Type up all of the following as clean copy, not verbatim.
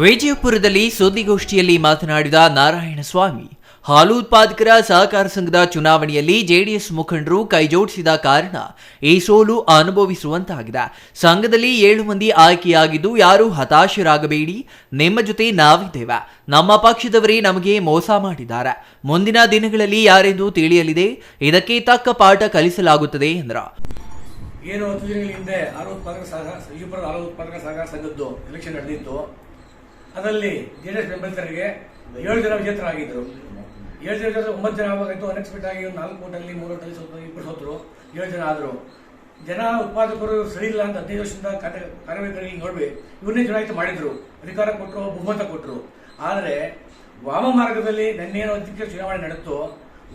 ವಿಜಯಪುರದಲ್ಲಿ ಸುದ್ದಿಗೋಷ್ಠಿಯಲ್ಲಿ ಮಾತನಾಡಿದ ನಾರಾಯಣಸ್ವಾಮಿ, ಹಾಲು ಉತ್ಪಾದಕರ ಸಹಕಾರ ಸಂಘದ ಚುನಾವಣೆಯಲ್ಲಿ ಜೆಡಿಎಸ್ ಮುಖಂಡರು ಕೈಜೋಡಿಸಿದ ಕಾರಣ ಈ ಸೋಲು ಅನುಭವಿಸುವಂತಾಗಿದೆ. ಸಂಘದಲ್ಲಿ 7 ಮಂದಿ ಆಯ್ಕೆಯಾಗಿದ್ದು ಯಾರೂ ಹತಾಶರಾಗಬೇಡಿ, ನಿಮ್ಮ ಜೊತೆ ನಾವಿದ್ದೇವೆ. ನಮ್ಮ ಪಕ್ಷದವರೇ ನಮಗೆ ಮೋಸ ಮಾಡಿದ್ದಾರೆ. ಮುಂದಿನ ದಿನಗಳಲ್ಲಿ ಯಾರೆಂದು ತಿಳಿಯಲಿದೆ. ಇದಕ್ಕೆ ತಕ್ಕ ಪಾಠ ಕಲಿಸಲಾಗುತ್ತದೆ ಎಂದರು. ಏನು 10 ದಿನಗಳ ಹಿಂದೆ ಹಾಲು ಉತ್ಪಾದಕ ಸಹಕಾರ ಸಂಘದ್ದು ಎಲೆಕ್ಷನ್ ನಡೆದಿತ್ತು. ಅದರಲ್ಲಿ ಜೆಡಿಎಸ್ ಬೆಂಬಲಿತರಿಗೆ 7 ಜನ ವಿಜೇತರಾಗಿದ್ದರು. 7 ಜನ 9 ಜನ ಆಗೋಯ್ತು. ಅನ್ಎಕ್ಸ್ಪೆಕ್ಟ್ ಆಗಿ 4 ಓಟಲ್ಲಿ 3 ಓಟಲ್ಲಿ ಇಬ್ಬರು ಸೋತರು. 7 ಜನ ಆದರು. ಜನ ಉತ್ಪಾದಕರು ಸರಿ ಇಲ್ಲ ಅಂತ 15 ವರ್ಷದಿಂದ ಕಾರ್ಯವೈಖರಿಗೆ ನೋಡಿ ಇವನ್ನೇ ಚುನಾಯಿತ ಮಾಡಿದ್ರು, ಅಧಿಕಾರ ಕೊಟ್ಟರು, ಬಹುಮತ ಕೊಟ್ಟರು. ಆದರೆ ವಾಮ ಮಾರ್ಗದಲ್ಲಿ ನನ್ನೇನು ಅಧ್ಯಕ್ಷ ಚುನಾವಣೆ ನಡೆಯಿತು,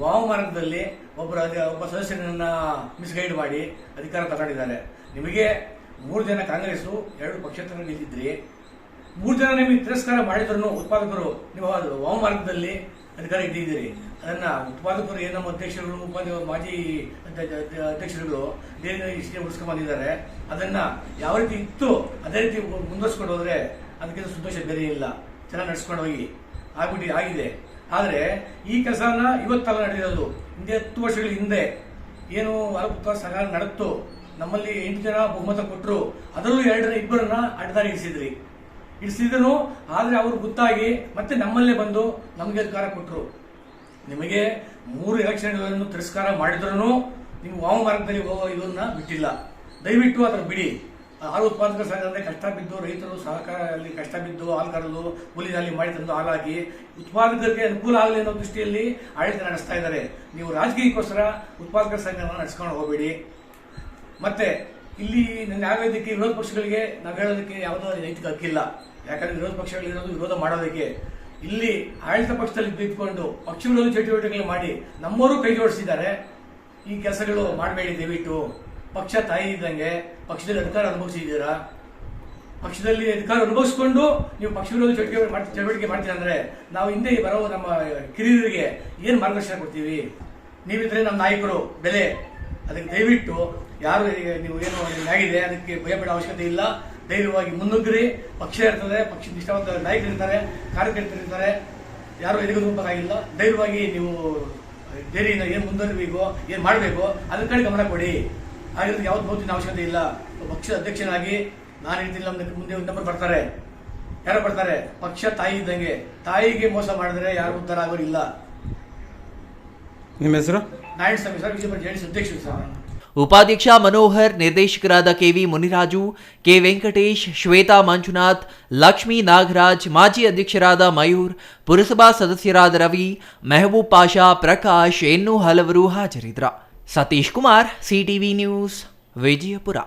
ವಾಮ ಮಾರ್ಗದಲ್ಲಿ ಒಬ್ಬ ಸದಸ್ಯರನ್ನ ಮಿಸ್ಗೈಡ್ ಮಾಡಿ ಅಧಿಕಾರ ತಗೊಂಡಿದ್ದಾರೆ. ನಿಮಗೆ 3 ಜನ ಕಾಂಗ್ರೆಸ್, 2 ಪಕ್ಷೇತರ ನಿಂತಿದ್ರಿ. 3 ಜನ ನಿಮಗೆ ತಿರಸ್ಕಾರ ಮಾಡಿದ್ರು ಉತ್ಪಾದಕರು ನೀವು ವಾಮ ಮಾರ್ಗದಲ್ಲಿ ಅಧಿಕಾರ ಇದ್ದಿದ್ದೀರಿ. ಅದನ್ನ ಉತ್ಪಾದಕರು ಏನು ನಮ್ಮ ಅಧ್ಯಕ್ಷರು ಮಾಜಿ ಅಧ್ಯಕ್ಷರುಗಳು ಇಷ್ಟೇ ಉಳಿಸ್ಕೊಂಡು ಬಂದಿದ್ದಾರೆ. ಅದನ್ನ ಯಾವ ರೀತಿ ಇತ್ತು ಅದೇ ರೀತಿ ಮುಂದುವರ್ಸ್ಕೊಂಡು ಹೋದ್ರೆ ಅದಕ್ಕಿಂತ ಸಂತೋಷ ಬೇರೆ ಇಲ್ಲ. ಚೆನ್ನಾಗಿ ನಡ್ಸ್ಕೊಂಡು ಹೋಗಿ ಆಗಿದೆ. ಆದರೆ ಈ ಕೆಲಸನ ಇವತ್ತಲ್ಲ ನಡೆದಿರೋದು. ಹಿಂದೆ 10 ವರ್ಷಗಳ ಹಿಂದೆ ಏನು ಉತ್ಪಾದಕ ಸಹಕಾರ ನಡೆತ್ತು, ನಮ್ಮಲ್ಲಿ 8 ಜನ ಬಹುಮತ ಕೊಟ್ಟರು. ಅದರಲ್ಲೂ 2 ಅಡ್ಡದಾರಿ ಇಡಿಸಿದ್ರು. ಆದ್ರೆ ಅವರು ಗೊತ್ತಾಗಿ ಮತ್ತೆ ನಮ್ಮಲ್ಲೇ ಬಂದು ನಮಗೆ ಅಧಿಕಾರ ಕೊಟ್ಟರು. ನಿಮಗೆ 3 ಎಲೆಕ್ಷನ್ಗಳನ್ನು ತಿರಸ್ಕಾರ ಮಾಡಿದ್ರು ನೀವು ವಾಮ ಮಾರ್ಗದಲ್ಲಿ ಹೋಗೋ ಇದನ್ನ ಬಿಟ್ಟಿಲ್ಲ. ದಯವಿಟ್ಟು ಅದರ ಬಿಡಿ. ಹಾಲು ಉತ್ಪಾದಕ ಸಂಘ ಕಷ್ಟ ಬಿದ್ದು, ರೈತರು ಸಹಕಾರದಲ್ಲಿ ಕಷ್ಟ ಬಿದ್ದು ಹಾಲು ಕರೆದು ಕೂಲಿನಲ್ಲಿ ಮಾಡಿ ತಂದು ಹಾಲಾಗಿ ಉತ್ಪಾದಕರಿಗೆ ಅನುಕೂಲ ಆಗಲಿ ಅನ್ನೋ ದೃಷ್ಟಿಯಲ್ಲಿ ಆಡಳಿತ ನಡೆಸ್ತಾ ಇದ್ದಾರೆ. ನೀವು ರಾಜಕೀಯಕ್ಕೋಸ್ಕರ ಉತ್ಪಾದಕರ ಸಂಘವನ್ನು ನಡೆಸ್ಕೊಂಡು ಹೋಗಬೇಡಿ. ಮತ್ತೆ ಇಲ್ಲಿ ನನ್ನ ಆಗೋದಕ್ಕೆ ವಿರೋಧ ಪಕ್ಷಗಳಿಗೆ ನಾವು ಹೇಳೋದಕ್ಕೆ ಯಾವುದೋ ನೈತಿಕ ಹಕ್ಕಿಲ್ಲ. ಯಾಕಂದ್ರೆ ವಿರೋಧ ಪಕ್ಷಗಳಿರೋದು ವಿರೋಧ ಮಾಡೋದಕ್ಕೆ. ಇಲ್ಲಿ ಆಡಳಿತ ಪಕ್ಷದಲ್ಲಿ ಬಿದ್ದುಕೊಂಡು ಪಕ್ಷ ವಿರೋಧ ಚಟುವಟಿಕೆಗಳು ಮಾಡಿ ನಮ್ಮವರು ಕೈ ಜೋಡಿಸಿದ್ದಾರೆ. ಈ ಕೆಲಸಗಳು ಮಾಡಬೇಡಿ ದಯವಿಟ್ಟು. ಪಕ್ಷ ತಾಯಿ ಇದ್ದಂಗೆ, ಪಕ್ಷದಲ್ಲಿ ಅಧಿಕಾರ ಅನುಭವಿಸಿದ್ದೀರಾ. ಪಕ್ಷದಲ್ಲಿ ಅಧಿಕಾರ ಅನುಭವಿಸಿಕೊಂಡು ನೀವು ಪಕ್ಷ ವಿರೋಧ ಚಟುವಟಿಕೆ ಮಾಡ್ತೀರಾ ಅಂದ್ರೆ ನಾವು ಹಿಂದೆ ಬರೋ ನಮ್ಮ ಕಿರಿಯರಿಗೆ ಏನು ಮಾರ್ಗದರ್ಶನ ಕೊಡ್ತೀವಿ? ನೀವಿದ್ರೆ ನಮ್ಮ ನಾಯಕರು ಬೆಲೆ. ಅದಕ್ಕೆ ದಯವಿಟ್ಟು ಯಾರು ನೀವು ಏನು ಆಗಿದೆ ಅದಕ್ಕೆ ಭಯಪಡೋ ಅವಶ್ಯಕತೆ ಇಲ್ಲ. ಧೈರ್ಯವಾಗಿ ಮುನ್ನುಗ್ಗ್ರಿ. ಪಕ್ಷ ಇರ್ತದೆ, ಪಕ್ಷದ ನಿಷ್ಠಾವಂತ ನಾಯಕರಿರ್ತಾರೆ, ಕಾರ್ಯಕರ್ತರಿರ್ತಾರೆ. ಯಾರು ಎದುರುಬೇಕಾಗಿಲ್ಲ. ಧೈರ್ಯವಾಗಿ ನೀವು ಧೈರ್ಯದಿಂದ ಏನು ಮುಂದುವರಿಬೇಕು, ಏನು ಮಾಡಬೇಕು ಅದ್ರ ಕಡೆ ಗಮನ ಕೊಡಿ. ಹಾಗಿದ್ರೆ ಯಾವ್ದು ಬಹುತಿನ ಅವಶ್ಯಕತೆ ಇಲ್ಲ. ಪಕ್ಷದ ಅಧ್ಯಕ್ಷನಾಗಿ ನಾನು ಹೇಳ್ತಿಲ್ಲ, ಮುಂದೆ ಇನ್ನೊಬ್ಬರು ಬರ್ತಾರೆ. ಯಾರು ಬರ್ತಾರೆ? ಪಕ್ಷ ತಾಯಿ ಇದ್ದಂಗೆ. ತಾಯಿಗೆ ಮೋಸ ಮಾಡಿದ್ರೆ ಯಾರು ಉದ್ಧಾರ ಆಗೋರಿಲ್ಲ. ನಿಮ್ಮ ಹೆಸರು? ನಾರಾಯಣಸ್ವಾಮಿ ಸರ್, ವಿಜಯಪುರ ಜೆಡಿಎಸ್ ಅಧ್ಯಕ್ಷರು ಸರ್. ಉಪಾಧ್ಯಕ್ಷ ಮನೋಹರ್, ನಿರ್ದೇಶಕರಾದ ಕೆವಿ ಮುನಿರಾಜು, ಕೆ ವೆಂಕಟೇಶ್, ಶ್ವೇತಾ ಮಂಜುನಾಥ್, ಲಕ್ಷ್ಮೀ ನಾಗರಾಜ್, ಮಾಜಿ ಅಧ್ಯಕ್ಷರಾದ ಮಯೂರ್, ಪುರಸಭಾ ಸದಸ್ಯರಾದ ರವಿ, ಮೆಹಬೂಬ್ ಪಾಷಾ, ಪ್ರಕಾಶ್ ಇನ್ನೂ ಹಲವರು ಹಾಜರಿದ್ದರು. Satish Kumar, CTV news, Vijayapura.